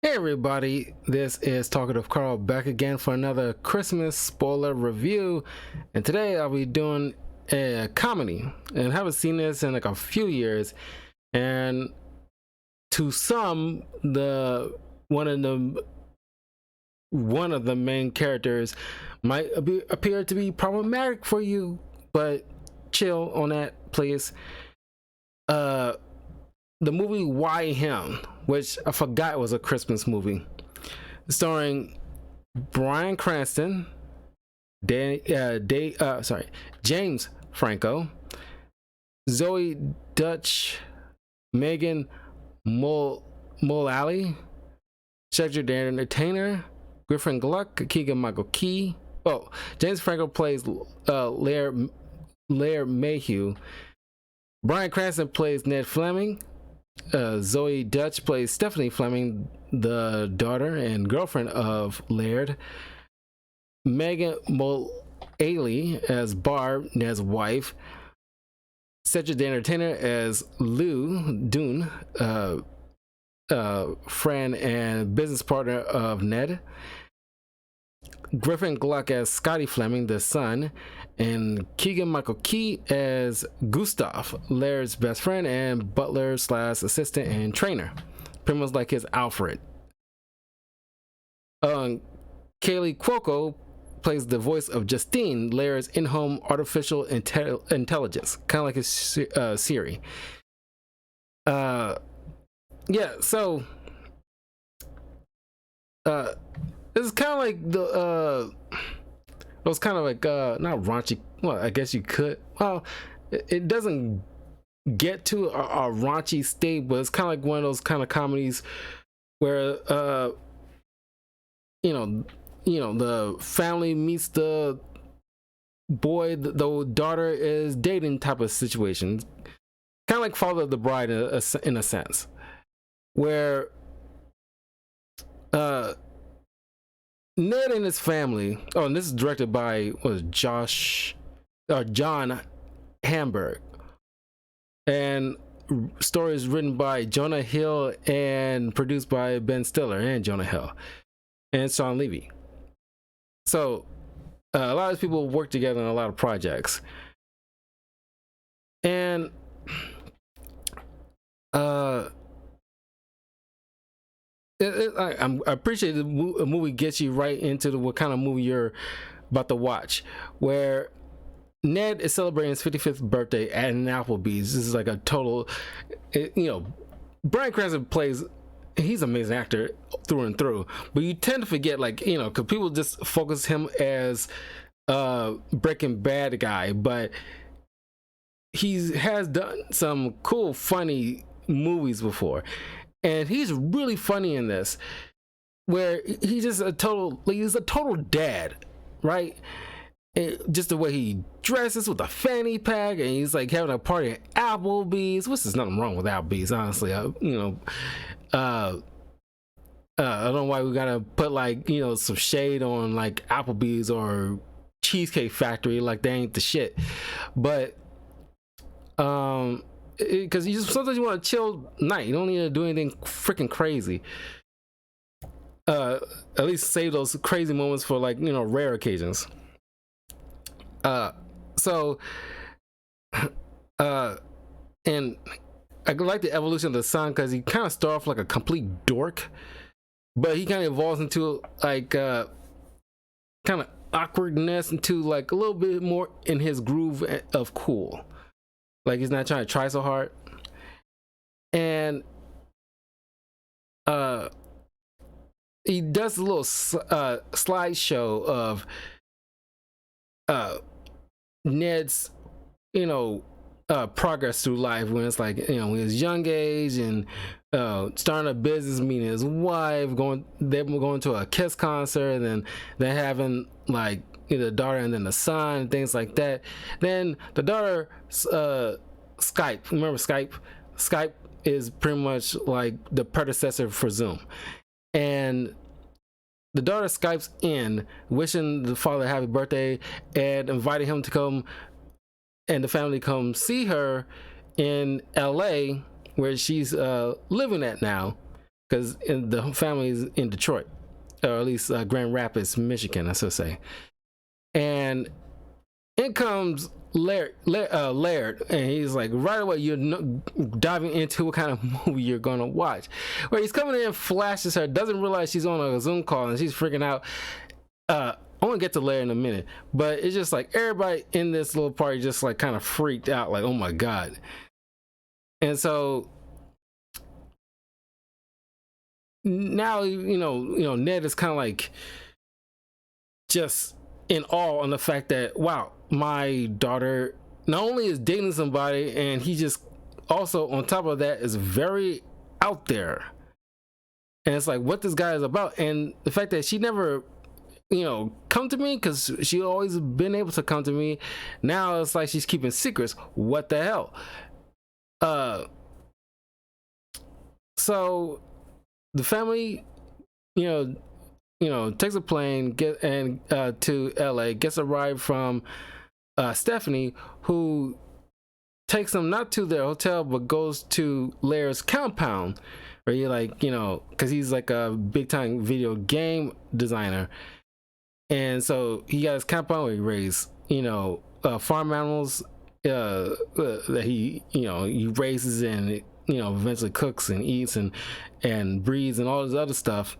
Hey everybody, this is Talkative Carl back again for another Christmas spoiler review, and today I'll be doing a comedy, and I haven't seen this in like a few years. And to some, the one of the main characters might appear to be problematic for you, but chill on that, please. Uh, the movie Why Him, which I forgot was a Christmas movie, starring Bryan Cranston, James Franco, Zoe Dutch, Megan Mullally, Cedric the Entertainer, Griffin Gluck, Keegan Michael Key. Oh, James Franco plays Laird Mayhew. Bryan Cranston plays Ned Fleming. Zoe Dutch plays Stephanie Fleming, the daughter and girlfriend of Laird. Megan Mullally as Barb, Ned's wife. Cedric the Entertainer as Lou Dune, friend and business partner of Ned. Griffin Gluck as Scotty Fleming, the son, and Keegan Michael Key as Gustav, Laird's best friend and butler slash assistant and trainer, pretty much like his Alfred. Kaylee Cuoco plays the voice of Justine, Laird's in-home artificial intelligence, kind of like his Siri. Yeah, so this is kind of like it was kind of like not raunchy. Well, I guess you could. Well, it doesn't get to a raunchy state, but it's kind of like one of those kind of comedies where the family meets the boy the daughter is dating type of situation, kind of like Father of the Bride in a sense, where Ned and his family. Oh, and this is directed by John Hamburg, and story is written by Jonah Hill and produced by Ben Stiller and Jonah Hill and Sean Levy. So a lot of people work together on a lot of projects, and I appreciate a movie gets you right into what kind of movie you're about to watch, where Ned is celebrating his 55th birthday at an Applebee's. This is like a total, Bryan Cranston plays, he's an amazing actor through and through, but you tend to forget, because people just focus him as Breaking Bad guy, but he has done some cool, funny movies before. And he's really funny in this, where he's just he's a total dad, right? Just the way he dresses with a fanny pack, and he's like having a party at Applebee's, which is nothing wrong with Applebee's, honestly. I don't know why we gotta put some shade on like Applebee's or Cheesecake Factory, like they ain't the shit. But because sometimes you want a chill night, you don't need to do anything freaking crazy. At least save those crazy moments for rare occasions. So and I like the evolution of the son, because he kind of starts off like a complete dork, but he kind of evolves into kind of awkwardness into like a little bit more in his groove of cool. Like he's not trying to try so hard. And he does a little slideshow of Ned's progress through life, when it's like his young age and starting a business, meeting his wife, they're going to a Kiss concert, and then they're having the daughter and then the son, things like that. Then the daughter Skype. Remember Skype? Skype is pretty much like the predecessor for Zoom. And the daughter Skypes in, wishing the father a happy birthday and inviting him to come, and the family come see her in LA, where she's living at now. because the family is in Detroit, or at least Grand Rapids, Michigan, I should say. And in comes Laird, and he's like, right away, you're diving into what kind of movie you're gonna watch. Where he's coming in, flashes her, doesn't realize she's on a Zoom call, and she's freaking out. I want to get to Laird in a minute, but it's just like everybody in this little party just like kind of freaked out, like, oh my god. And so now Ned is kind of like just in awe on the fact that, wow, my daughter not only is dating somebody, and he just also on top of that is very out there. And it's like what this guy is about, and the fact that she never come to me, because she always been able to come to me. Now it's like she's keeping secrets. What the hell? So the family, takes a plane to LA, gets a ride from Stephanie, who takes them not to their hotel but goes to Laird's compound, where you're like, because he's like a big time video game designer. And so he got his compound where he raised, farm animals that he raises and eventually cooks and eats and breeds and all this other stuff.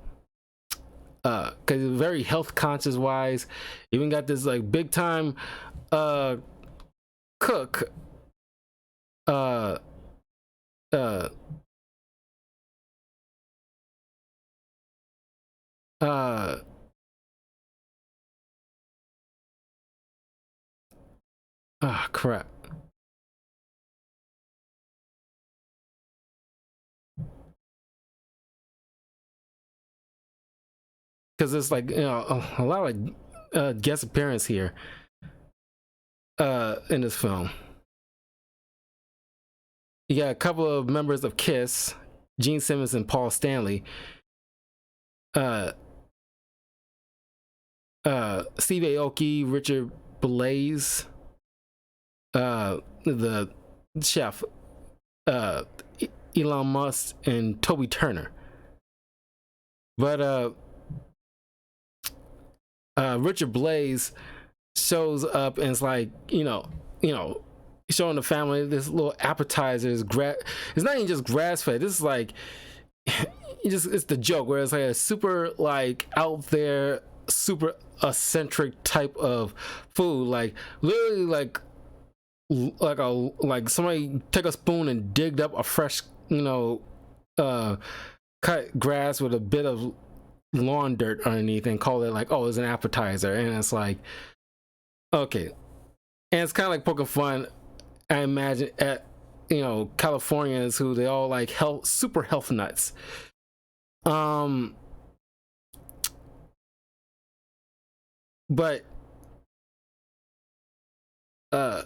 Because he's very health conscious wise. Even got this like big time cook. Crap. Because it's like, a lot of guest appearance here in this film. You got a couple of members of Kiss, Gene Simmons and Paul Stanley. Steve Aoki, Richard Blaze, the chef, Elon Musk, and Toby Turner. But Richard Blaze shows up and it's like, showing the family this little appetizer. It's not even just grass fed. This is like, it's the joke where it's like a super like out there, super eccentric type of food, like literally like somebody took a spoon and digged up a fresh cut grass with a bit of lawn dirt underneath and call it like, oh, it's an appetizer. And it's like, okay. And it's kind of like poking fun, I imagine, at Californians who they all like super health nuts. But right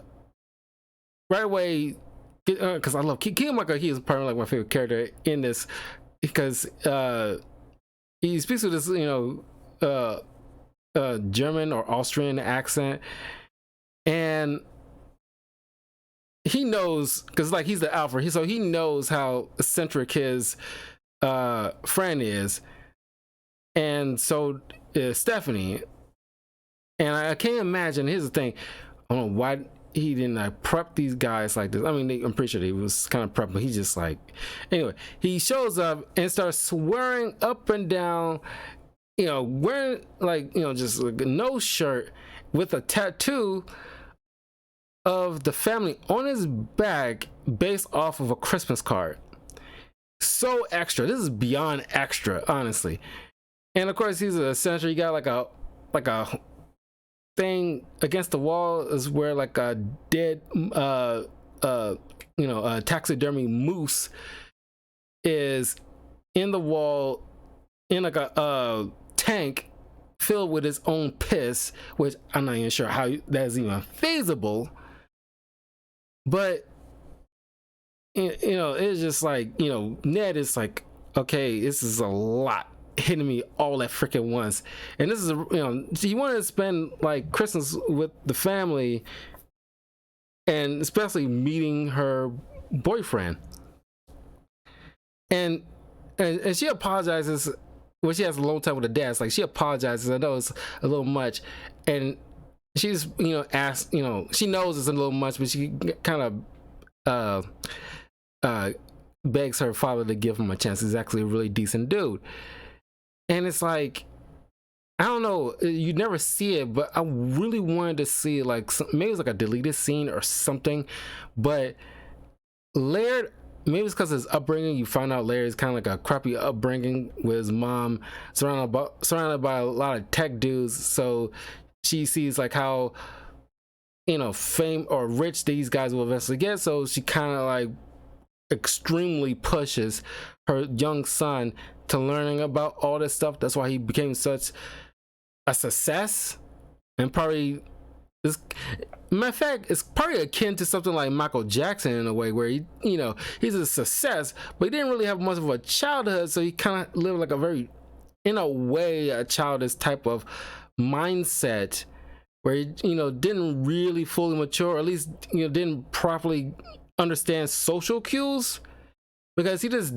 away, because I love Keegan Michael Key is probably like my favorite character in this, because he speaks with this German or Austrian accent, and he knows, because like he's the alpha, so he knows how eccentric his friend is, and so Stephanie. And I can't imagine. Here's the thing: I don't know why he didn't prep these guys like this. I mean, I'm pretty sure he was kind of prepped, but he's just like, anyway, he shows up and starts swearing up and down, wearing like, just like no shirt with a tattoo of the family on his back based off of a Christmas card. So extra. This is beyond extra, honestly. And of course, he's a senator. He got like a thing against the wall is where like a dead taxidermy moose is in the wall in like a tank filled with its own piss, which I'm not even sure how that's even feasible. But it's just like, Ned is like, okay, this is a lot hitting me all at freaking once. And this is he wanted to spend like Christmas with the family, and especially meeting her boyfriend. And and she apologizes when she has a long time with the dad. It's like she apologizes. I know it's a little much, and she's asks, she knows it's a little much, but she kind of begs her father to give him a chance. He's actually a really decent dude, and it's like, I don't know, you never see it, but I really wanted to see like maybe it's like a deleted scene or something. But Laird, maybe it's because his upbringing, you find out Laird is kind of like a crappy upbringing with his mom, surrounded by a lot of tech dudes. So she sees like how fame or rich these guys will eventually get. So she kind of like extremely pushes her young son to learning about all this stuff. That's why he became such a success, and probably this, matter of fact, it's probably akin to something like Michael Jackson in a way, where he's a success, but he didn't really have much of a childhood, so he kind of lived like a very, in a way, a childish type of mindset, where he didn't really fully mature, or at least didn't properly understand social cues, because he just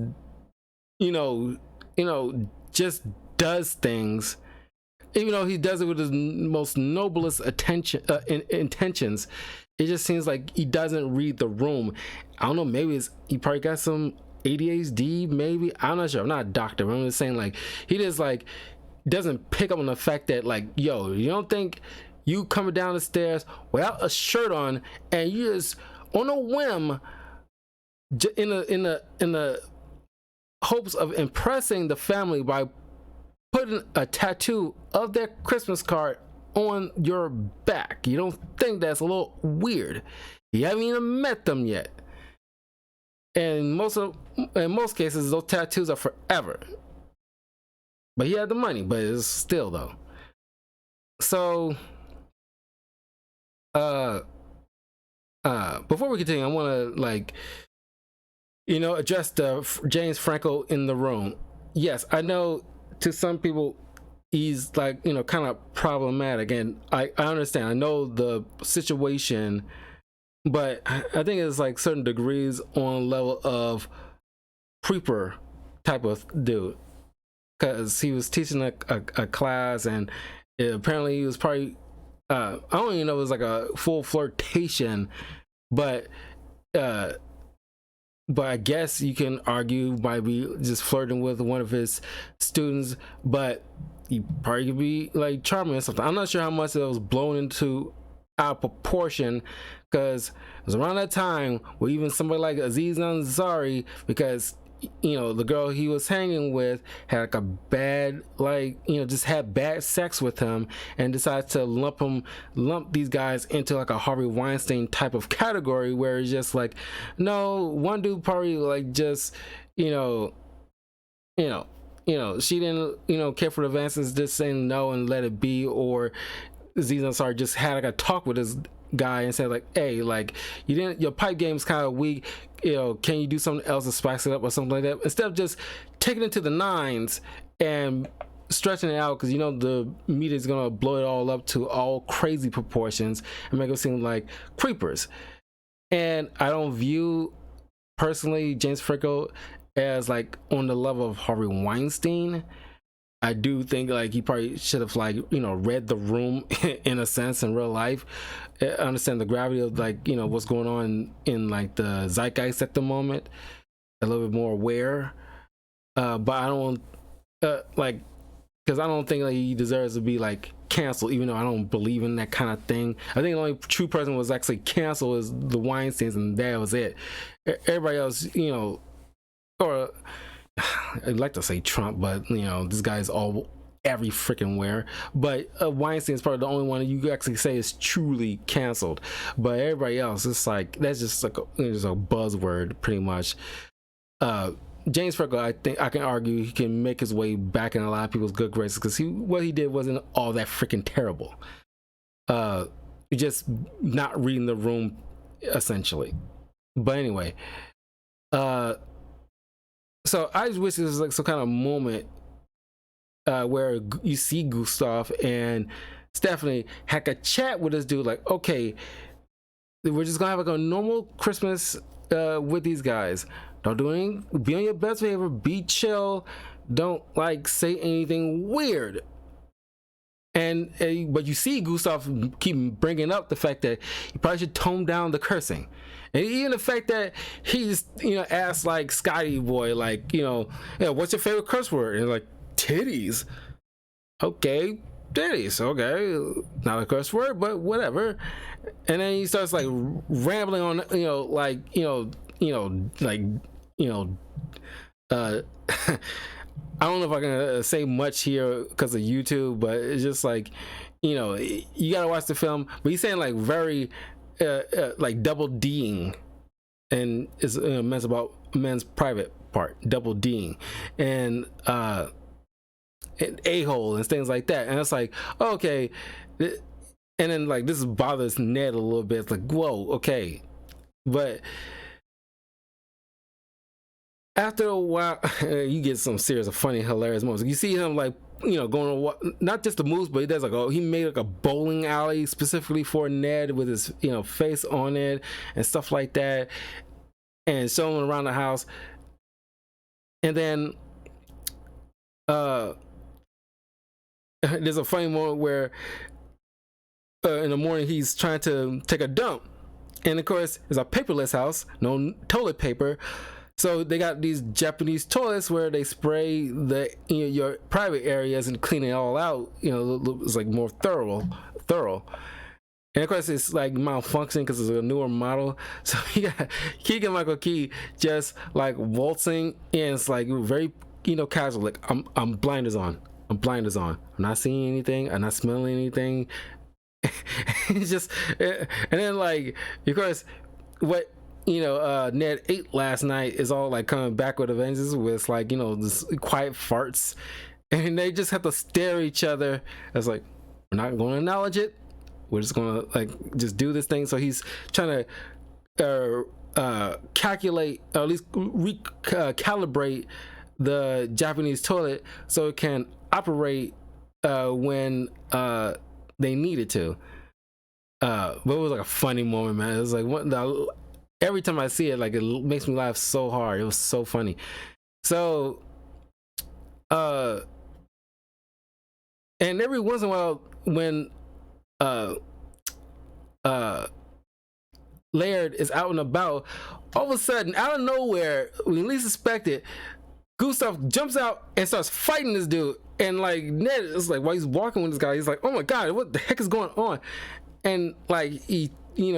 just does things, even though he does it with his most noblest intentions. It just seems like he doesn't read the room. I don't know, maybe he probably got some ADHD, maybe, I'm not sure, I'm not a doctor, but I'm just saying, like, he just like doesn't pick up on the fact that, like, yo, you don't think you coming down the stairs without a shirt on, and you just on a whim, in the hopes of impressing the family by putting a tattoo of their Christmas card on your back. You don't think that's a little weird? You haven't even met them yet, and in most cases those tattoos are forever. But he had the money, but it's still though. So before we continue, I want to address the James Franco in the room. Yes, I know to some people he's like kind of problematic, and I understand, I know the situation, but I think it's like certain degrees on level of creeper type of dude, because he was teaching a class, and apparently he was probably I don't even know if it was like a full flirtation, but I guess you can argue might be just flirting with one of his students, but he probably could be like charming or something. I'm not sure how much it was blown into out of proportion, because it was around that time where even somebody like Aziz Ansari, because the girl he was hanging with had like a bad, just had bad sex with him, and decided to lump these guys into like a Harvey Weinstein type of category, where it's just like, no, one dude probably like just she didn't care for the advances, just saying no and let it be, or Aziz Ansari just had like a talk with this guy and said like, hey, like, your pipe game's kind of weak, can you do something else to spice it up or something like that, instead of just taking it to the nines and stretching it out, because the media is gonna blow it all up to all crazy proportions and make it seem like creepers. And I don't view personally James Franco as like on the level of Harvey Weinstein. I do think like he probably should have read the room in a sense in real life, understand the gravity of what's going on in like the zeitgeist at the moment, a little bit more aware. But I don't because I don't think he deserves to be like canceled, even though I don't believe in that kind of thing. I think the only true person who was actually canceled is the Weinsteins, and that was it. Everybody else, or I'd like to say Trump, but this guy's every freaking where. But Weinstein is probably the only one you actually say is truly canceled. But everybody else, it's like that's just like just a buzzword, pretty much. James Franco, I think I can argue he can make his way back in a lot of people's good graces, because what he did wasn't all that freaking terrible. Just not reading the room, essentially. But anyway, so I just wish there was like some kind of moment where you see Gustav and Stephanie had a chat with this dude, like, okay, we're just gonna have like a normal Christmas with these guys, Don't do any. Be on your best behavior. Be chill. Don't like say anything weird. And but you see Gustav keep bringing up the fact that you probably should tone down the cursing, and even the fact that he's asked like Scotty boy like what's your favorite curse word, and like titties. Okay, titties. Okay, not a curse word, but whatever. And then he starts like rambling on I don't know if I can say much here because of YouTube, but it's just like, you gotta watch the film. But he's saying like very, like double D'ing, and it's men's about men's private part, double D'ing, and a-hole and things like that. And it's like, okay, and then like this bothers Ned a little bit. It's like, whoa, okay, but after a while, you get some serious, funny, hilarious moments. You see him like, going to not just the moves, but he does like, he made like a bowling alley specifically for Ned with his, face on it and stuff like that, and showing him around the house. And then, there's a funny moment where, in the morning, he's trying to take a dump, and of course, it's a paperless house, no toilet paper. So they got these Japanese toilets where they spray the your private areas and clean it all out. It's like more thorough. And of course, it's like malfunctioning because it's a newer model. So you got Keegan-Michael Key just like waltzing, and it's like very casual. Like I'm blinders on. I'm not seeing anything. I'm not smelling anything. It's just, and then like of course what. Ned ate last night is all like coming back with a vengeance with like this quiet farts, and they just have to stare at each other. It's like, we're not going to acknowledge it, we're just gonna like just do this thing. So he's trying to calculate, or at least recalibrate the Japanese toilet so it can operate when they need it to. But it was like a funny moment, man. It was like every time I see it, like it makes me laugh so hard. It was so funny. So, and every once in a while, when Laird is out and about, all of a sudden, out of nowhere, when you least expect it, Gustav jumps out and starts fighting this dude. And like Ned is like, while he's walking with this guy, he's like, "Oh my god, what the heck is going on?" And like he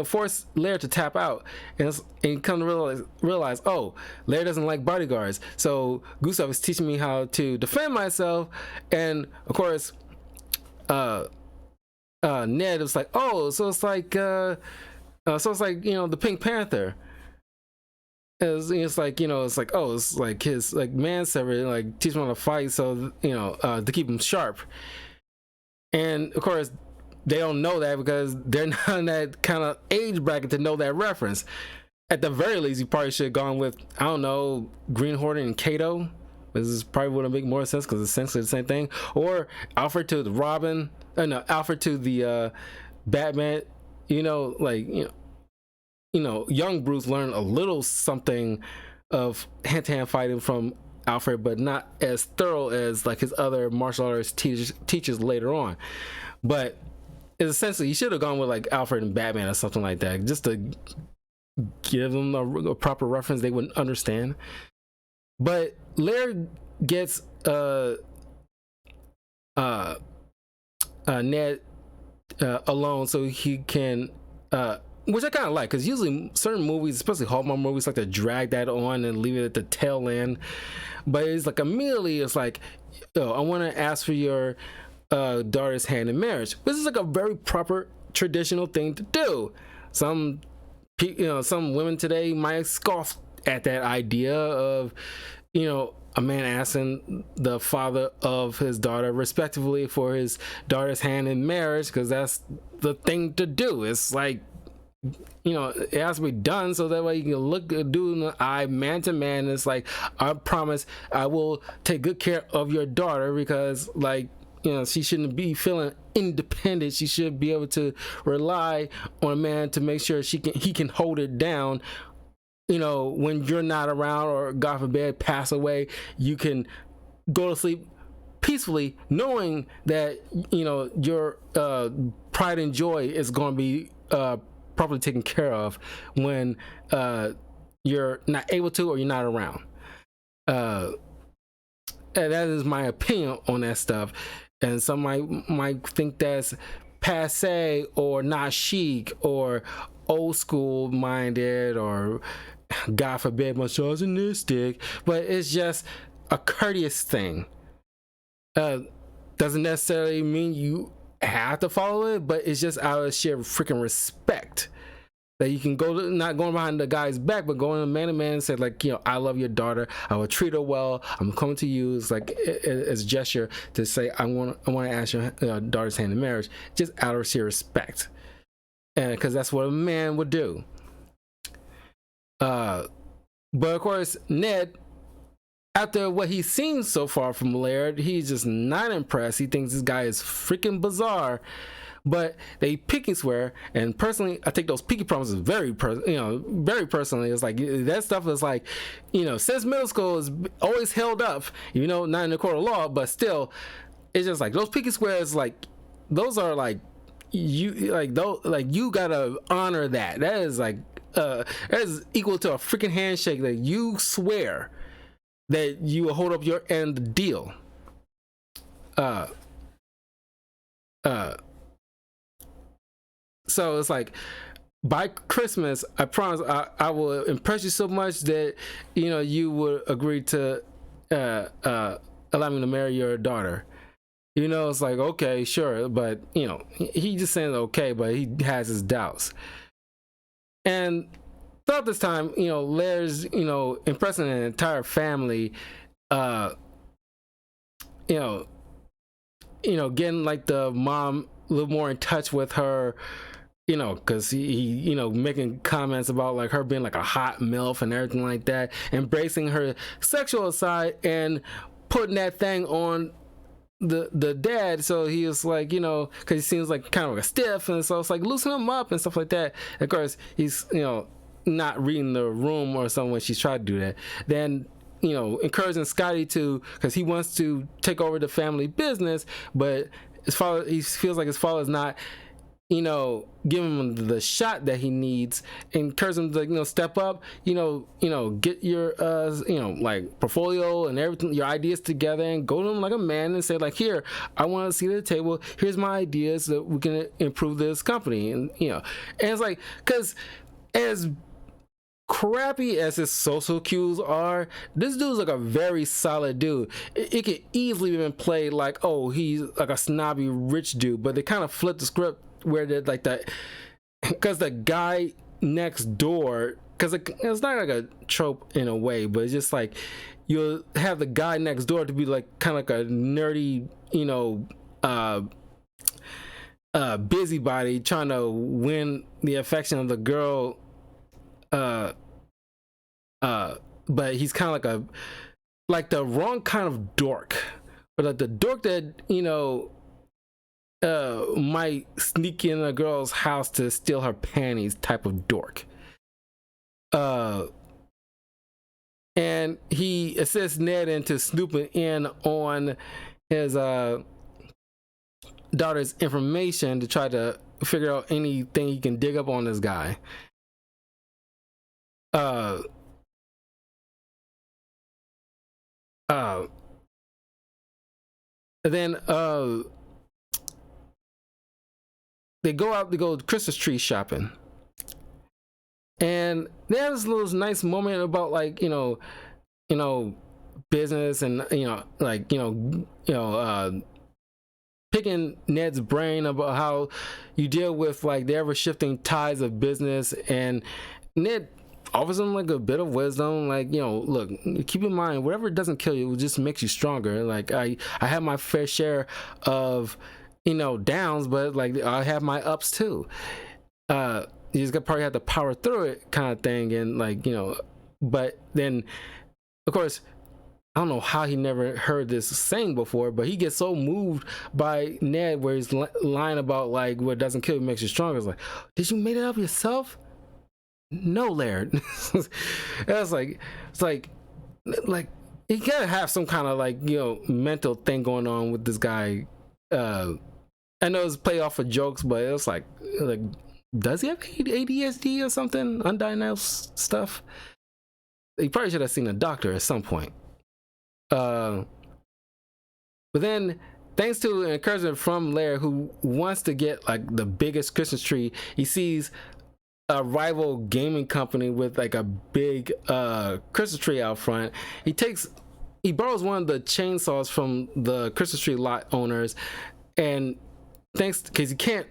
force Laird to tap out, and come to realize, oh, Laird doesn't like bodyguards, so Gustav is teaching me how to defend myself. And of course, Ned was like, oh, so it's like the Pink Panther. It's like it's like, oh, it's like his like manservant, like teach him how to fight, so to keep him sharp. And of course, they don't know that because they're not in that kind of age bracket to know that reference. At the very least, you probably should have gone with, I don't know, Green Hornet and Kato. This is probably would make more sense because it's essentially the same thing. Or Alfred to the Robin, Alfred to the Batman. Young Bruce learned a little something of hand-to-hand fighting from Alfred, but not as thorough as like his other martial arts teachers later on. But it's essentially, you should have gone with like Alfred and Batman or something like that, just to give them a proper reference they wouldn't understand. But Laird gets Ned alone so he can, which I kind of like, because usually certain movies, especially Hallmark movies, like to drag that on and leave it at the tail end. But it's like immediately, it's like, I want to ask for your daughter's hand in marriage. This is like a very proper traditional thing to do. Some women today might scoff at that idea of a man asking the father of his daughter respectively for his daughter's hand in marriage, because that's the thing to do. It's like, it has to be done so that way you can look a dude in the eye, man to man. It's like, I promise I will take good care of your daughter, because like, she shouldn't be feeling independent. She should be able to rely on a man to make sure he can hold it down when you're not around, or God forbid pass away, you can go to sleep peacefully knowing that your pride and joy is going to be properly taken care of when you're not able to, or you're not around. And that is my opinion on that stuff. And some might think that's passe, or not chic, or old school minded, or God forbid misogynistic, but it's just a courteous thing. Doesn't necessarily mean you have to follow it, but it's just out of sheer freaking respect that you can go to, not going behind the guy's back, but going to man to man and say, like, I love your daughter, I will treat her well, I'm coming to you. It's like as a gesture to say, I want to ask your daughter's hand in marriage, just out of sheer respect, and because that's what a man would do. But of course, Ned, after what he's seen so far from Laird, he's just not impressed. He thinks this guy is freaking bizarre. But they pinky swear, and personally, I take those pinky promises very personally. It's like that stuff is like, since middle school is always held up, not in the court of law, but still, it's just like those pinky swears, like those are like you gotta honor that. That is like that is equal to a freaking handshake that you swear that you will hold up your end of the deal. So it's like, by Christmas, I promise I will impress you so much that you would agree to allow me to marry your daughter. It's like, okay, sure, but he just saying okay, but he has his doubts. And throughout this time, Laird's impressing an entire family, getting like the mom a little more in touch with her, because he making comments about like her being like a hot MILF and everything like that, embracing her sexual side and putting that thing on the dad. So he was like, because he seems like kind of like a stiff, and so it's like loosen him up and stuff like that. Of course, he's not reading the room or something when she's trying to do that. Then encouraging Scotty to, because he wants to take over the family business, but his father, he feels like his father is not giving him the shot that he needs, and encourage him to step up, get your like portfolio and everything, your ideas together, and go to him like a man and say like, here, I want to see the table, here's my ideas so that we can improve this company. And and it's like, because as crappy as his social cues are, this dude's like a very solid dude. It could easily have been played like, oh, he's like a snobby rich dude, but they kind of flipped the script where they're like that, because the guy next door, because it's not like a trope in a way, but it's just like you'll have the guy next door to be like kind of like a nerdy busybody trying to win the affection of the girl, but he's kind of like the wrong kind of dork, but like the dork that might sneak in a girl's house to steal her panties type of dork. And he assists Ned into snooping in on his daughter's information to try to figure out anything he can dig up on this guy. Then they go out to go Christmas tree shopping, and there's a little nice moment about like business, and picking Ned's brain about how you deal with like the ever shifting tides of business, and Ned offers him like a bit of wisdom, like look, keep in mind, whatever doesn't kill you, it just makes you stronger. Like I have my fair share of downs, but like I have my ups too. You just probably have to power through it, kind of thing. And like but then of course, I don't know how he never heard this saying before, but he gets so moved by Ned where he's lying about like what doesn't kill you makes you stronger. It's like, did you make it up yourself? no, Laird. It's like he gotta have some kind of like mental thing going on with this guy. I know it's play off of jokes, but it's like does he have ADHD or something, undiagnosed stuff? He probably should have seen a doctor at some point. But then, thanks to encouragement from Laird, who wants to get like the biggest Christmas tree, he sees a rival gaming company with like a big Christmas tree out front. He borrows one of the chainsaws from the Christmas tree lot owners, and because he can't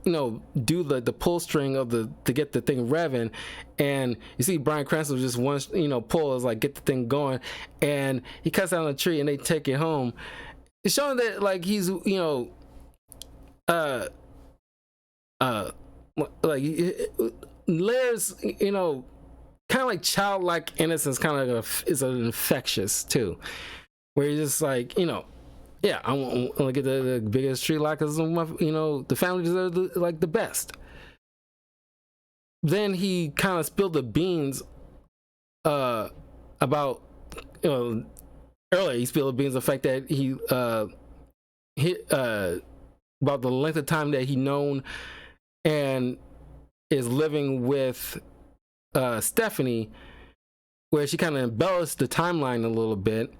do the pull string to get the thing revving, and you see Bryan Cranston just once pull is like get the thing going, and he cuts down the tree and they take it home. It's showing that like he's like Laird's kind of like childlike innocence kind of is an infectious too, where he's just like yeah, I want to get the biggest tree lot because the family deserves the best. Then he kind of spilled the beans about earlier. He spilled the beans the fact that he hit about the length of time that he known and is living with Stephanie, where she kind of embellished the timeline a little bit.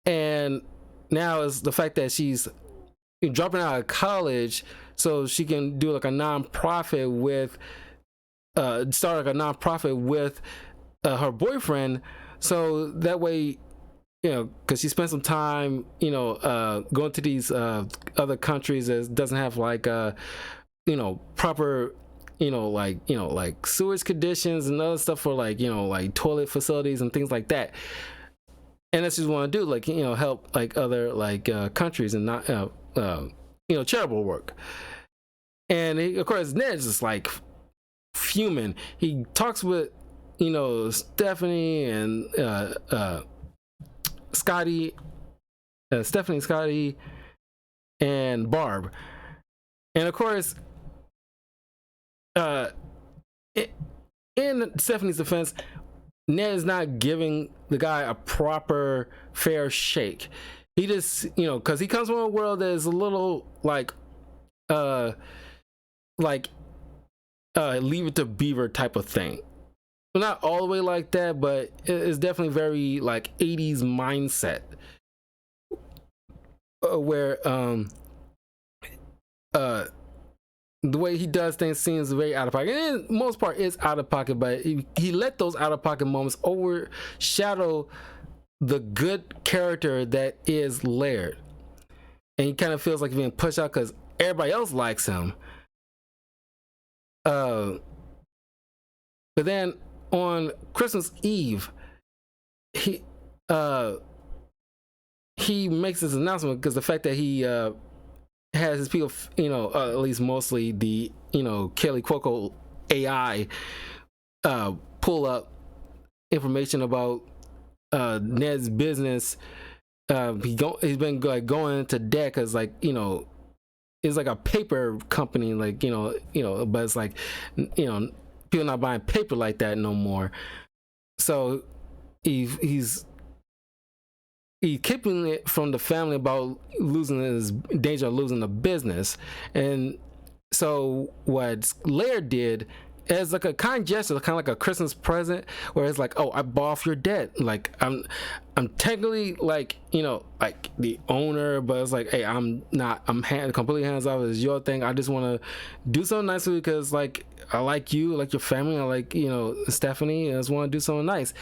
And now is the fact that she's dropping out of college so she can do like a nonprofit with start like a nonprofit with her boyfriend, so that way because she spent some time going to these other countries that doesn't have like proper like sewage conditions and other stuff for like like toilet facilities and things like that. And that's what you want to do, like help like other like countries and not charitable work. And of course Ned's just like fuming. He talks with Stephanie and Scotty, Stephanie, Scotty, and Barb. And of course, in Stephanie's defense, Ned is not giving the guy a proper fair shake. He just because he comes from a world that is a little like Leave It to Beaver type of thing. Well, not all the way like that, but it's definitely very like 80s mindset, where the way he does things seems very out of pocket. And in most part is out of pocket, but he let those out of pocket moments overshadow the good character that is Laird. And he kind of feels like he's being pushed out because everybody else likes him. But then on Christmas Eve, he makes this announcement because the fact that he has his people, at least mostly the Kaley Cuoco AI pull up information about Ned's business. He's been like going into debt because like it's like a paper company, like but it's like people not buying paper like that no more. So he's keeping it from the family about losing his danger of losing the business. And so what Laird did as like a kind gesture, kind of like a Christmas present, where it's like, oh, I bought off your debt. Like I'm technically like like the owner, but it's like, hey, I'm completely hands off. It's your thing. I just want to do something nice with you because like I like you, I like your family, I like Stephanie, and I just want to do something nice.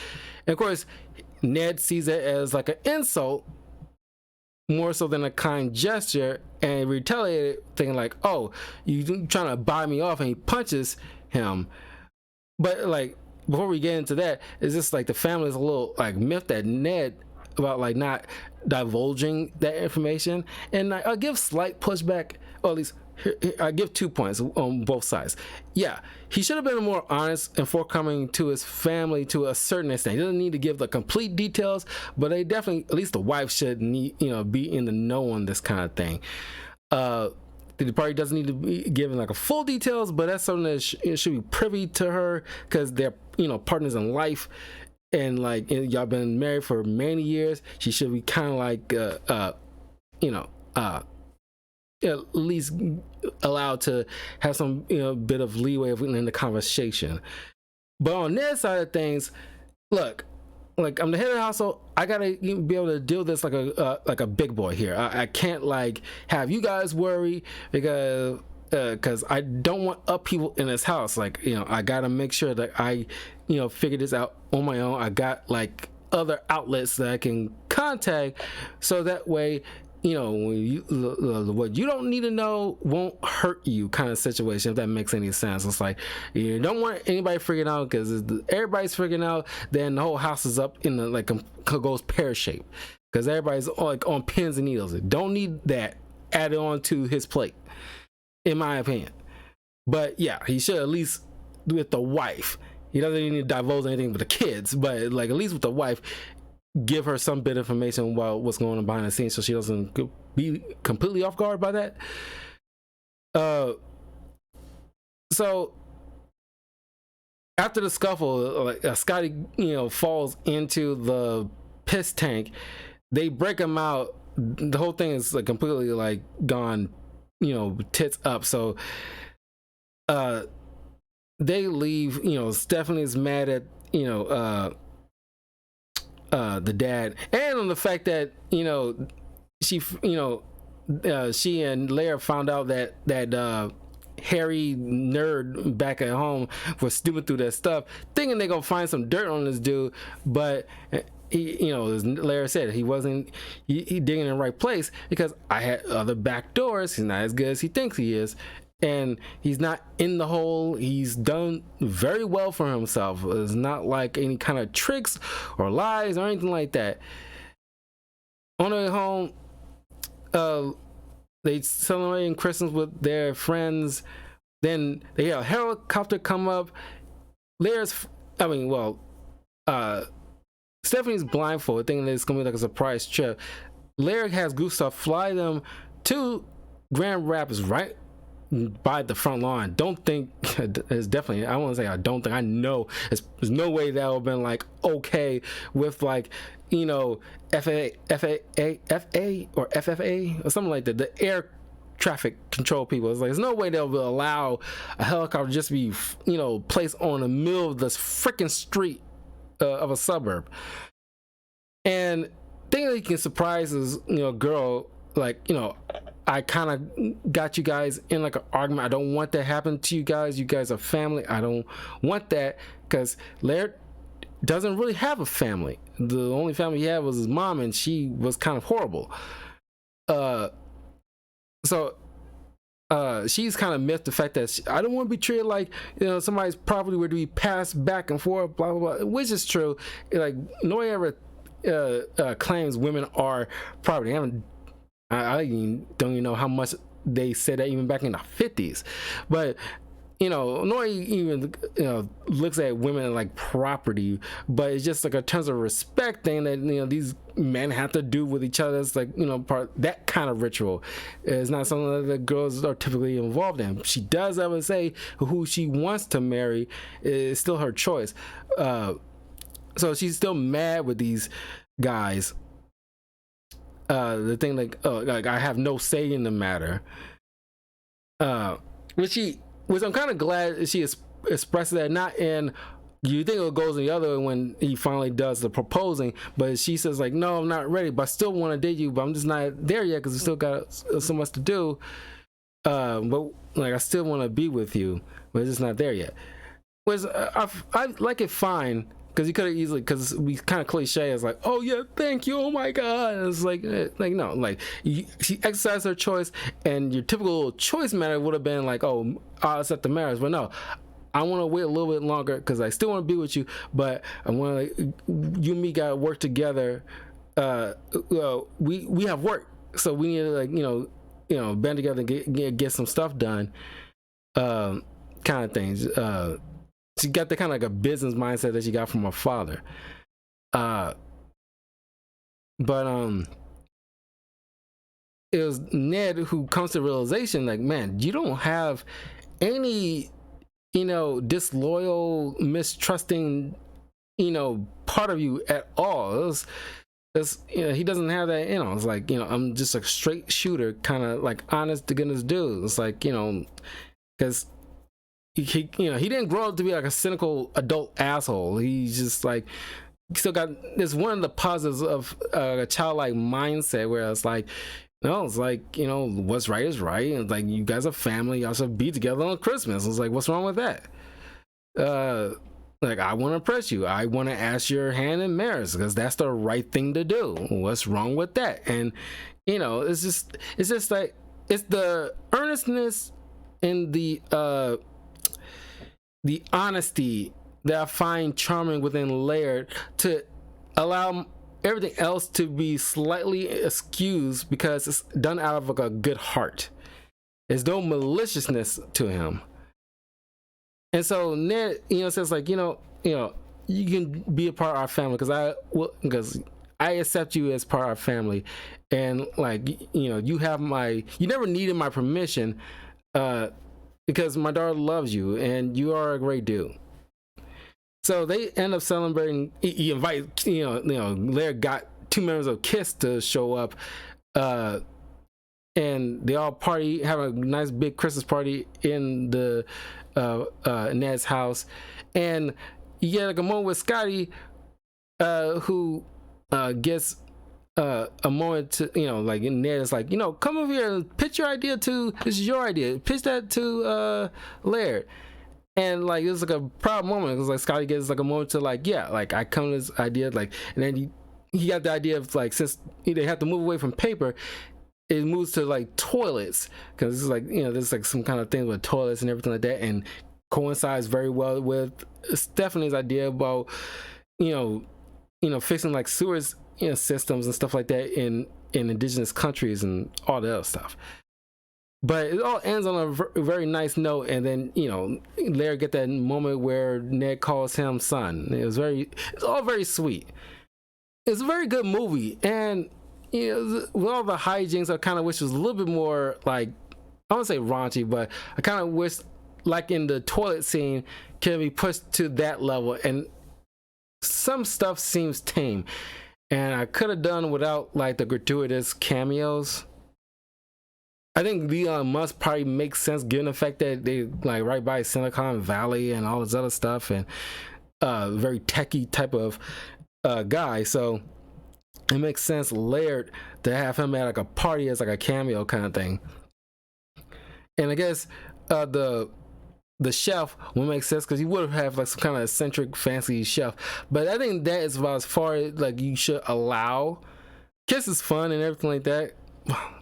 And of course, Ned sees it as like an insult more so than a kind gesture, and retaliated, thinking like, oh, you trying to buy me off, and he punches him. But like before we get into that, it's just like the family is a little like miffed at Ned about like not divulging that information, and I'll give slight pushback, or at least I give 2 points on both sides. Yeah, he should have been more honest and forthcoming to his family to a certain extent. He doesn't need to give the complete details, but they definitely, at least the wife should need, be in the know on this kind of thing. The party doesn't need to be given like a full details, but that's something that should be privy to her because they're partners in life, and like y'all been married for many years. She should be kind of like at least allowed to have some bit of leeway in the conversation. But on their side of things, look, like I'm the head of the household. I gotta be able to deal with this like a big boy here. I can't like have you guys worry because I don't want upheaval in this house. Like I gotta make sure that I figure this out on my own. I got like other outlets that I can contact, so that way when what you don't need to know won't hurt you, kind of situation, if that makes any sense. It's like you don't want anybody freaking out, because if everybody's freaking out, then the whole house is up in the goes pear-shaped, because everybody's like on pins and needles. Don't need that added on to his plate, in my opinion. But yeah, he should at least with the wife. He doesn't need to divulge anything with the kids, but like at least with the wife, give her some bit of information about what's going on behind the scenes, so she doesn't be completely off guard by that. So after the scuffle, like Scotty, falls into the piss tank. They break him out. The whole thing is like completely like gone, tits up. So they leave. Stephanie is mad at the dad, and on the fact that she and Lara found out that Harry nerd back at home was stupid through that stuff, thinking they gonna find some dirt on this dude, but he, as Lara said, he wasn't he digging in the right place, because I had other back doors. He's not as good as he thinks he is, and he's not in the hole. He's done very well for himself. It's not like any kind of tricks or lies or anything like that. On the way home, they celebrating Christmas with their friends. Then they hear a helicopter come up. Stephanie's blindfolded, thinking that it's gonna be like a surprise trip. Lara has Gustav fly them to Grand Rapids, right by the front lawn. Don't think it's definitely, I want to say I don't think, I know there's no way that would have been like okay with like FAA or FFA or something like that, the air traffic control people. It's like there's no way they'll allow a helicopter just to be placed on the middle of this freaking street of a suburb. And thinking that you can surprise this girl, like I kind of got you guys in like an argument. I don't want that to happen to you guys. You guys are family. I don't want that, because Laird doesn't really have a family. The only family he had was his mom, and she was kind of horrible. So she's kind of missed the fact that I don't want to be treated like somebody's property where to be passed back and forth, blah blah blah, which is true. Like nobody ever claims women are property. I don't even know how much they said that even back in the 50s, but nobody even looks at women like property. But it's just like a terms of respect thing that these men have to do with each other. It's like part that kind of ritual is not something that the girls are typically involved in. She does ever say who she wants to marry. Is still her choice. So she's still mad with these guys. The thing like I have no say in the matter, which I'm kind of glad she expressed that, not in you think it goes in the other when he finally does the proposing, but she says like, no, I'm not ready, but I still want to date you, but I'm just not there yet because I still got so much to do, but like I still want to be with you, but it's just not there yet. Which I like it fine, because you could have easily, because we kind of cliche as like, oh yeah, thank you, oh my god. And it's like no, like she exercised her choice, and your typical choice matter would have been like, oh, I'll accept the marriage. But no, I want to wait a little bit longer because I still want to be with you, but I want to, you and me got to work together. We have work, so we need to like band together and get some stuff done, kind of things. She got the kind of like a business mindset that she got from her father. But it was Ned who comes to the realization, like, man, you don't have any, disloyal, mistrusting, part of you at all. He doesn't have that. It's like, I'm just a straight shooter, kind of like honest to goodness dude. It's like, because he didn't grow up to be like a cynical adult asshole. He's just like, still got this, one of the positives of a childlike mindset, where it's like, no, it's like, what's right is right. And it's like, you guys are family, y'all should be together on Christmas. It's like, what's wrong with that? Like, I want to impress you. I want to ask your hand in marriage because that's the right thing to do. What's wrong with that? And it's just like, it's the earnestness and the honesty that I find charming within Laird, to allow everything else to be slightly excused because it's done out of like a good heart. There's no maliciousness to him. And so Ned, says like, you can be a part of our family because I accept you as part of our family, and like, you never needed my permission, because my daughter loves you and you are a great dude. So they end up celebrating. He invites, Laird got 2 members of Kiss to show up, and they all party, have a nice big Christmas party in the Ned's house. And you get like a moment with Scotty, who gets a moment to, like, Ned is like, come over here and pitch your idea to, this is your idea, pitch that to Laird. And like, it was like a proud moment because like Scotty gets like a moment to like, yeah, like I come to this idea, like, and then he got the idea of like, since they have to move away from paper, it moves to like toilets, because it's like, there's like some kind of thing with toilets and everything like that, and coincides very well with Stephanie's idea about fixing like sewers, systems and stuff like that in indigenous countries and all the other stuff. But it all ends on a very nice note, and then Laird get that moment where Ned calls him son. It's all very sweet. It's a very good movie, and with all the hijinks, I kind of wish it was a little bit more like, I don't say raunchy, but I kind of wish, like in the toilet scene, can be pushed to that level, and some stuff seems tame, and I could have done without like the gratuitous cameos. I think Leon Musk probably makes sense given the fact that they like right by Silicon Valley and all this other stuff, and very techie type of guy. So it makes sense Laird to have him at like a party as like a cameo kind of thing. And I guess the chef would make sense because you would have like some kind of eccentric fancy chef. But I think that is about as far as like you should allow. Kiss is fun and everything like that.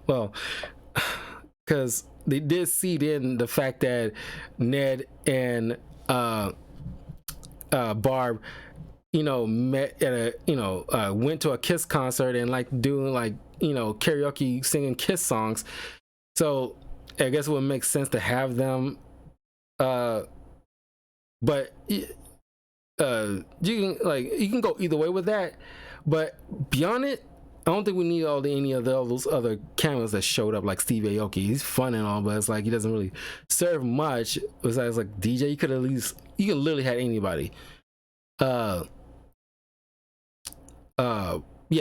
Well, because they did seed in the fact that Ned and Barb, met at a, went to a Kiss concert and like doing like, karaoke singing Kiss songs. So I guess it would make sense to have them. But you can go either way with that. But beyond it, I don't think we need any of those other cameos that showed up, like Steve Aoki. He's fun and all, but it's like he doesn't really serve much. Besides, like DJ, you could literally had anybody. Yeah,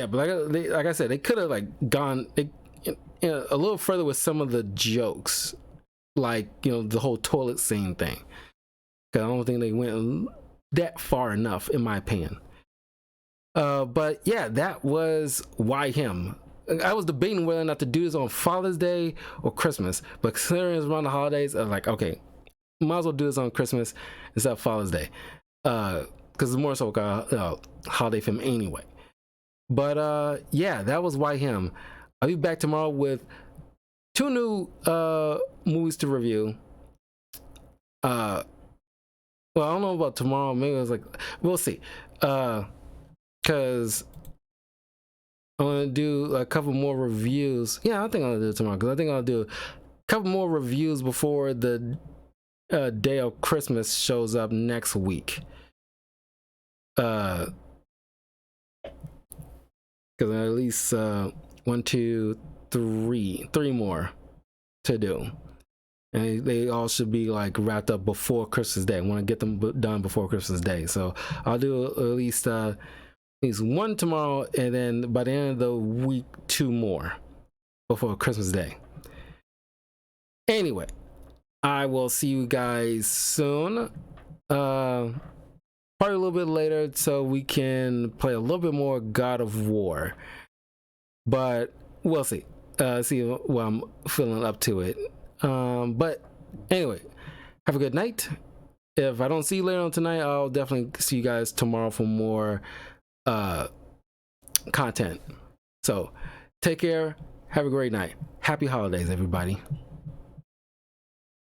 but like I said, they could have like gone a little further with some of the jokes, like the whole toilet scene thing. Because I don't think they went that far enough, in my opinion. But yeah, that was Why Him. I was debating whether or not to do this on Father's Day or Christmas, but considering it's around the holidays, I was like, okay, might as well do this on Christmas instead of Father's Day, because it's more so a holiday film anyway. But yeah, that was Why Him. I'll be back tomorrow with 2 new movies to review. Well, I don't know about tomorrow. Maybe it was like, we'll see. Because I'm gonna do a couple more reviews. Yeah, I think I'll do it tomorrow, because I think I'll do a couple more reviews before the day of Christmas shows up next week. Because at least 1, 2, three more to do, and they all should be like wrapped up before Christmas Day. I want to get them done before Christmas Day, so I'll do at least one tomorrow, and then by the end of the week, 2 more before Christmas Day. Anyway, I will see you guys soon. Probably a little bit later, so we can play a little bit more God of War. But we'll see. See what I'm feeling up to it. But anyway, have a good night. If I don't see you later on tonight, I'll definitely see you guys tomorrow for more content. So take care. Have a great night. Happy holidays, everybody.